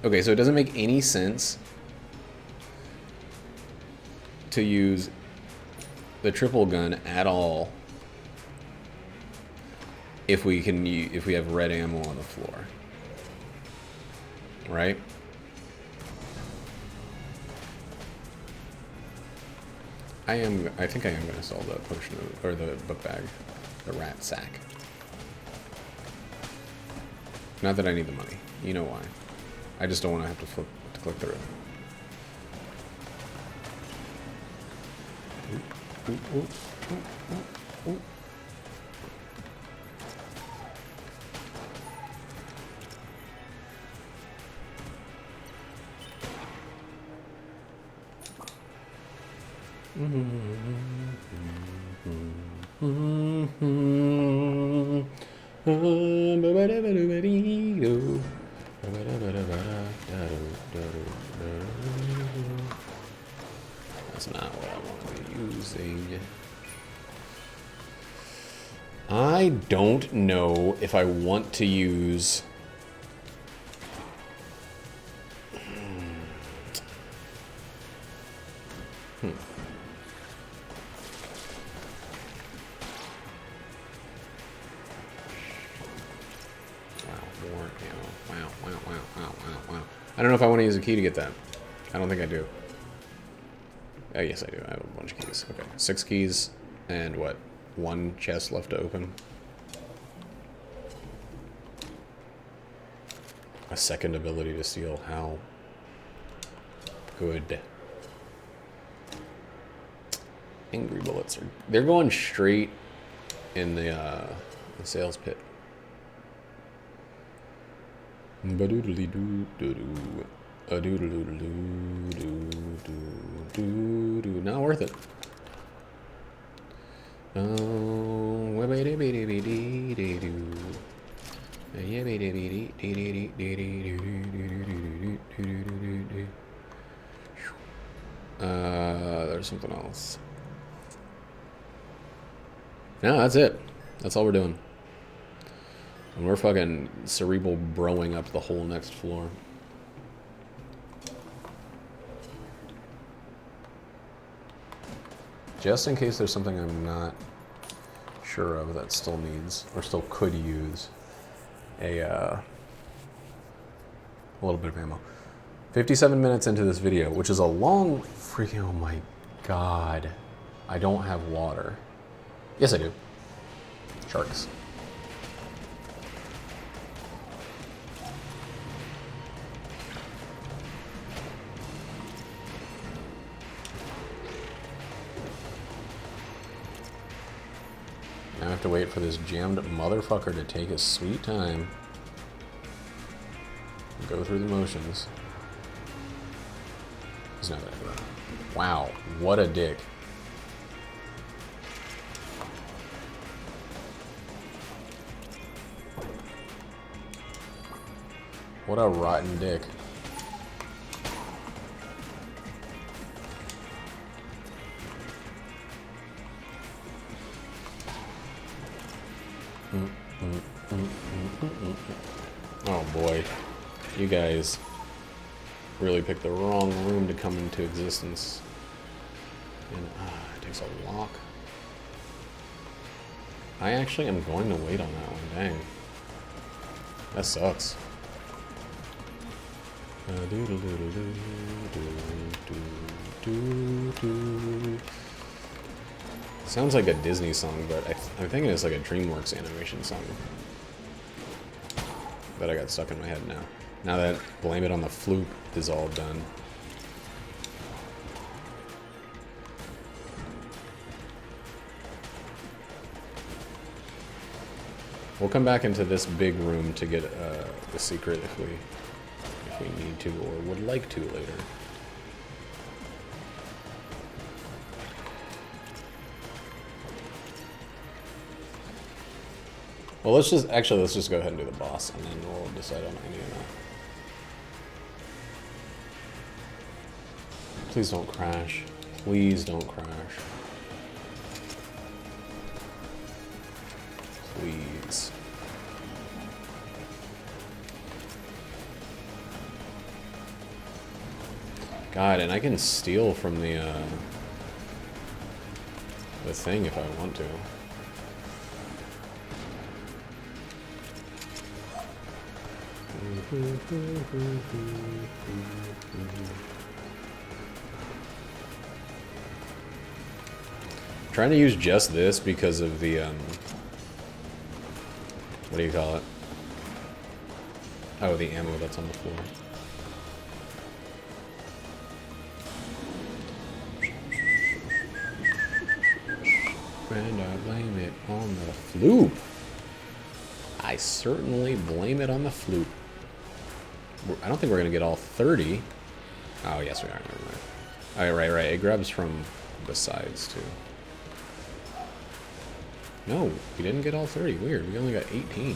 Speaker 1: Okay, so it doesn't make any sense to use the triple gun at all if we have red ammo on the floor, right? I think I am going to sell the potion or the book bag, the rat sack. Not that I need the money. You know why? I just don't want to have to click through. That's not what I want to be using. I don't know if I want to use... I don't know if I want to use a key to get that. I don't think I do. Oh, yes, I do. I have a bunch of keys. Okay, 6 keys and what? 1 chest left to open. A second ability to steal. How good. Angry bullets are... They're going straight in the sales pit. Ba-doodly-doo-doo-doo. A-doodle-doodle-doo-doo-doo-doo. Not worth it. Oh, there's something else. No, that's it. That's all we're doing. And we're fucking cerebral broing up the whole next floor. Just in case there's something I'm not sure of that still needs, or still could use, a little bit of ammo. 57 minutes into this video, which is a long freaking... Oh my god. I don't have water. Yes, I do. Sharks. Now I have to wait for this jammed motherfucker to take his sweet time. Go through the motions. He's not gonna do that. Wow, what a dick. What a rotten dick. Oh boy, you guys really picked the wrong room to come into existence. And it takes a lock. I actually am going to wait on that one, dang. That sucks. Sounds like a Disney song, but I'm thinking it's like a DreamWorks animation song that I got stuck in my head now. Now that Blame It on the Floop is all done. We'll come back into this big room to get the secret if we need to or would like to later. Well, let's just go ahead and do the boss, and then we'll decide on any of that. Please don't crash. Please don't crash. Please. God, and I can steal from the thing if I want to. I'm trying to use just this because of the what do you call it? Oh, the ammo that's on the floor. And I blame it on the Floop. I certainly blame it on the Floop. I don't think we're going to get all 30. Oh, yes, we are. Never mind. Oh, right. It grabs from the sides, too. No, we didn't get all 30. Weird. We only got 18.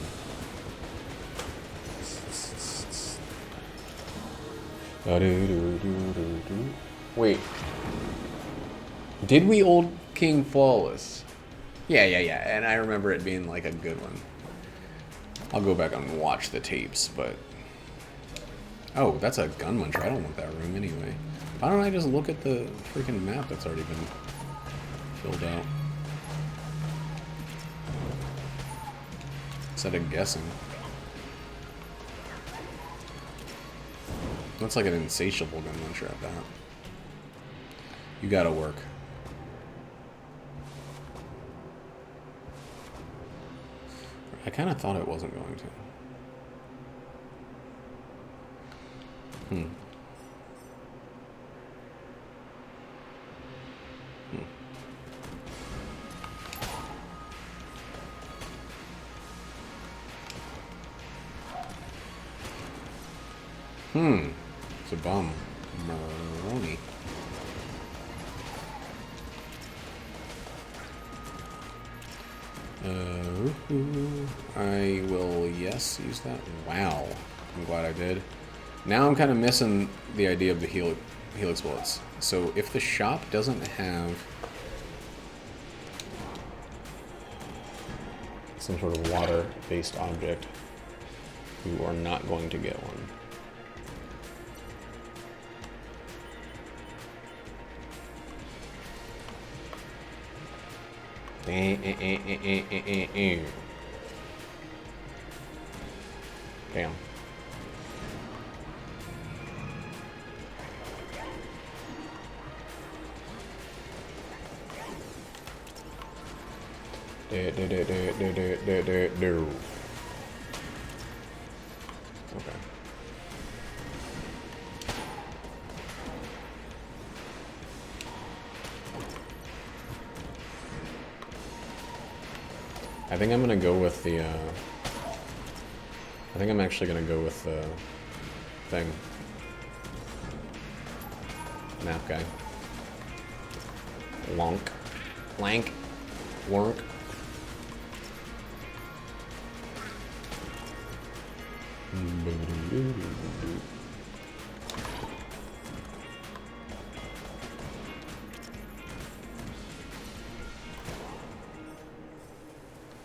Speaker 1: Wait. Did we Old King Flawless? Yeah. And I remember it being like a good one. I'll go back and watch the tapes, but... Oh, that's a gun muncher. I don't want that room anyway. Why don't I just look at the freaking map that's already been filled out? Instead of guessing. Looks like an insatiable gun muncher at that. You gotta work. I kind of thought it wasn't going to. It's a bum. Maroney. I will, yes, use that. Wow. I'm glad I did. Now I'm kind of missing the idea of the helix bullets. So if the shop doesn't have some sort of water-based object, you are not going to get one. Damn. Okay. I think I'm gonna go with the, I think I'm actually gonna go with the thing. Map guy. Lonk. Lank. Work.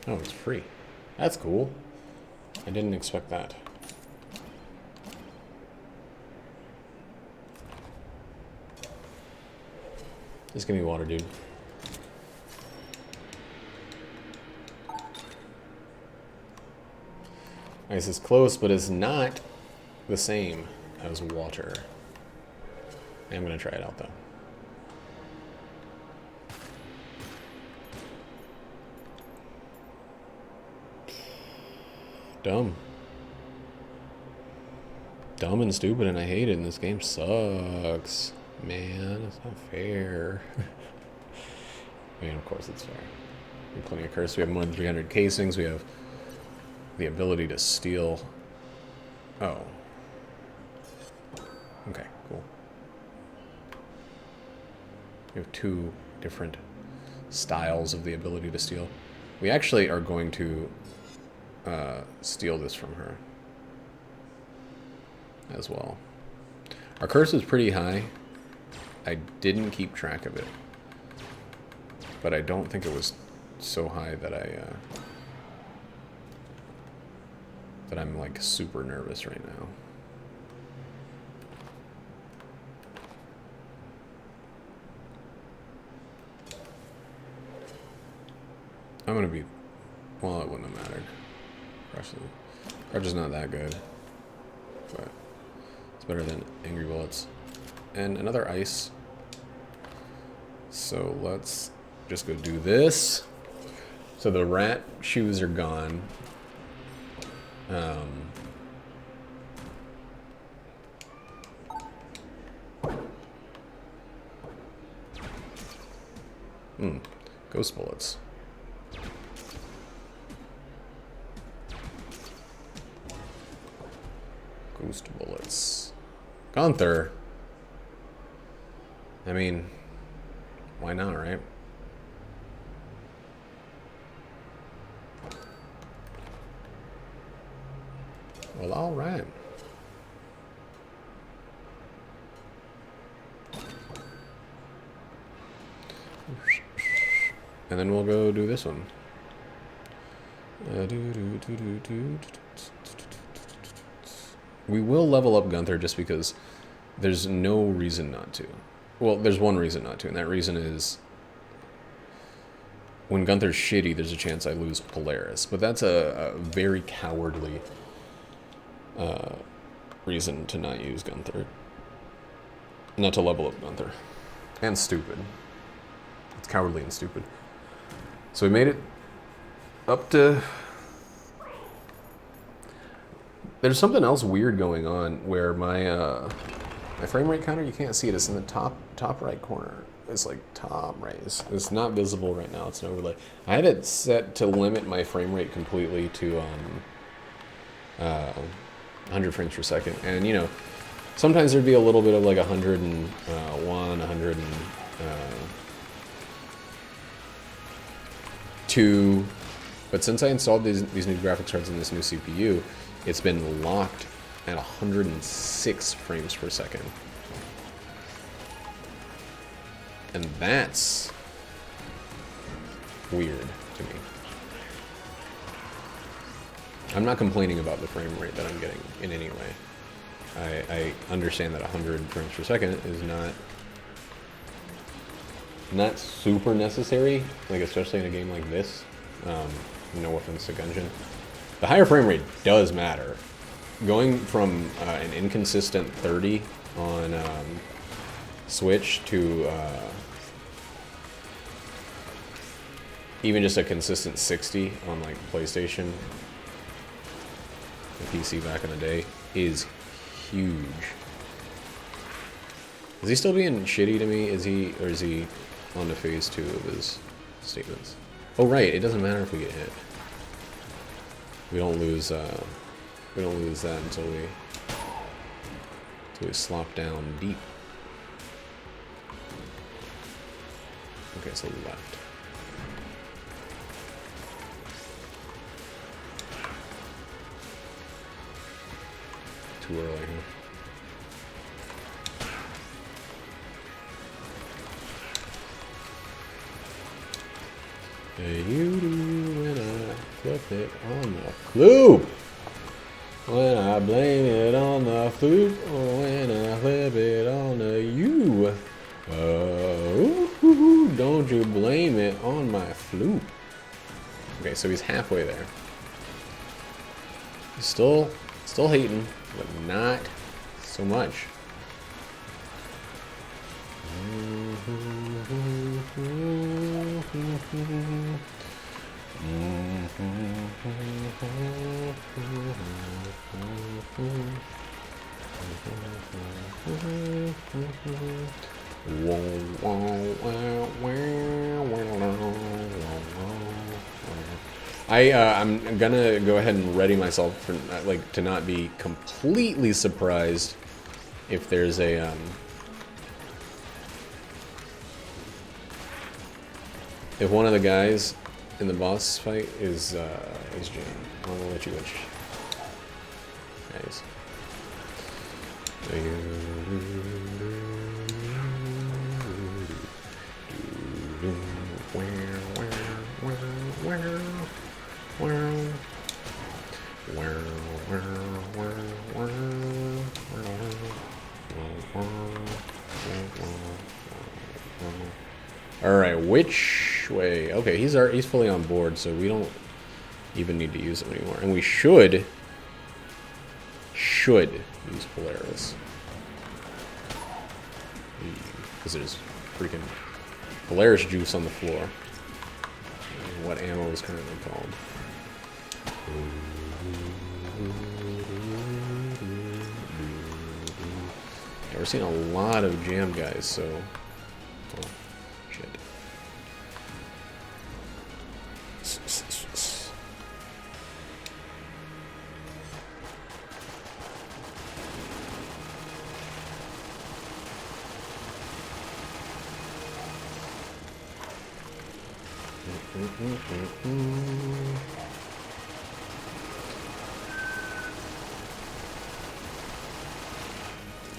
Speaker 1: Oh, it's free. That's cool. I didn't expect that. Just give me water, dude. Ice is close, but it's not the same as water. I'm gonna try it out though. Dumb. Dumb and stupid, and I hate it, and this game sucks. Man, it's not fair. I mean, of course it's fair. We have plenty of curse. We have more than 300 casings. We have the ability to steal. Oh. Okay, cool. We have two different styles of the ability to steal. We actually are going to steal this from her as well. Our curse is pretty high. I didn't keep track of it, but I don't think it was so high that I'm like super nervous right now. I'm gonna be, well, it wouldn't have mattered. Crush is not that good, but it's better than Angry Bullets. And another ice. So let's just go do this. So the rat shoes are gone. Ghost bullets. Boost bullets. Gunther. I mean, why not, right? Well, all right. And then we'll go do this one. We will level up Gunther just because there's no reason not to. Well, there's one reason not to, and that reason is when Gunther's shitty, there's a chance I lose Polaris. But that's a very cowardly reason to not use Gunther. Not to level up Gunther. And stupid. It's cowardly and stupid. So we made it up to... There's something else weird going on where my frame rate counter, you can't see it. It's in the top right corner. It's like top right. It's not visible right now. It's an overlay. I had it set to limit my frame rate completely to 100 frames per second. And, you know, sometimes there'd be a little bit of like 101, 102. But since I installed these new graphics cards in this new CPU, it's been locked at 106 frames per second. And that's weird to me. I'm not complaining about the frame rate that I'm getting in any way. I understand that 100 frames per second is not super necessary, like especially in a game like this. No offense to Gungeon. The higher frame rate does matter. Going from an inconsistent 30 on Switch to even just a consistent 60 on like PlayStation, the PC back in the day, is huge. Is he still being shitty to me? Is he on to phase 2 of his statements? Oh right, it doesn't matter if we get hit. We don't lose that until we slop down deep. Okay, so left. Too early, huh? Hey, you do when I flip it on the Floop. When I blame it on the Floop, or when I flip it on the you. Don't you blame it on my Floop. Okay, so he's halfway there. He's still hating, but not so much. I'm gonna go ahead and ready myself for like to not be completely surprised if there's a if one of the guys in the boss fight is Jam. I'm gonna let you which guys. All right, which way? Okay, he's fully on board, so we don't even need to use him anymore, and we should use Polaris because there's freaking Polaris juice on the floor. What ammo is currently called. Yeah, we're seeing a lot of jam guys, so oh, shit.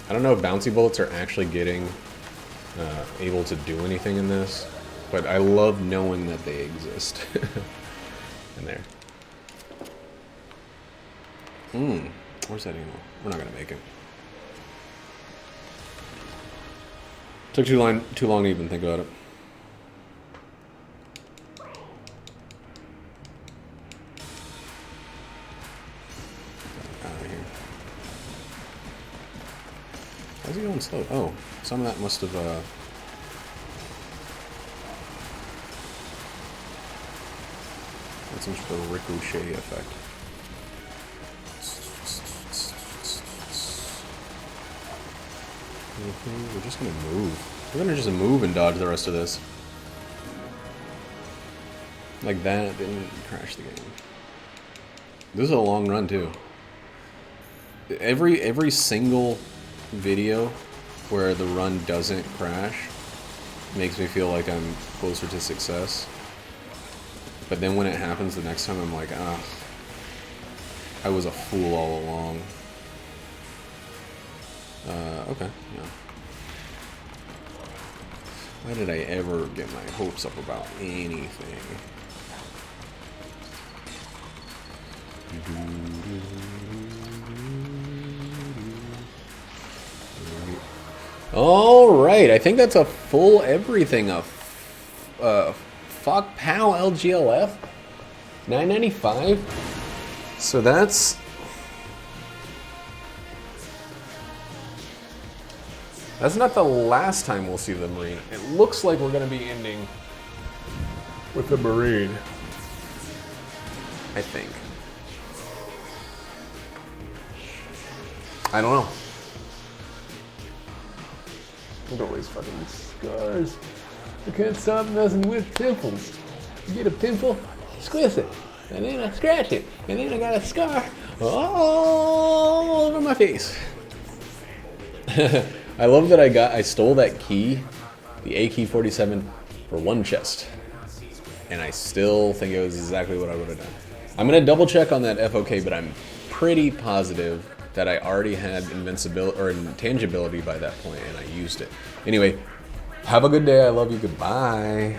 Speaker 1: I don't know if bouncy bullets are actually getting able to do anything in this, but I love knowing that they exist. In there. Where's that animal? We're not gonna make it. Took too long to even think about it. Out of here. How's he going slow? Oh, some of that must have had some sort of ricochet effect. We're just gonna move. We're gonna just move and dodge the rest of this. Like that didn't crash the game. This is a long run too. Every single video where the run doesn't crash makes me feel like I'm closer to success. But then when it happens the next time, I'm like, ah, I was a fool all along. Okay, yeah. Why did I ever get my hopes up about anything? Alright, I think that's a full everything. Fuck Pow LGLF. $9.95. So that's... That's not the last time we'll see the Marine. It looks like we're going to be ending with the Marine. I think. I don't know. Look at all these fucking scars. I can't stop messing with pimples. You get a pimple, squish it, and then I scratch it, and then I got a scar all over my face. I love that I stole that key, the AK-47, for one chest. And I still think it was exactly what I would have done. I'm going to double check on that FOK, but I'm pretty positive that I already had invincibility or intangibility by that point and I used it. Anyway, have a good day. I love you. Goodbye.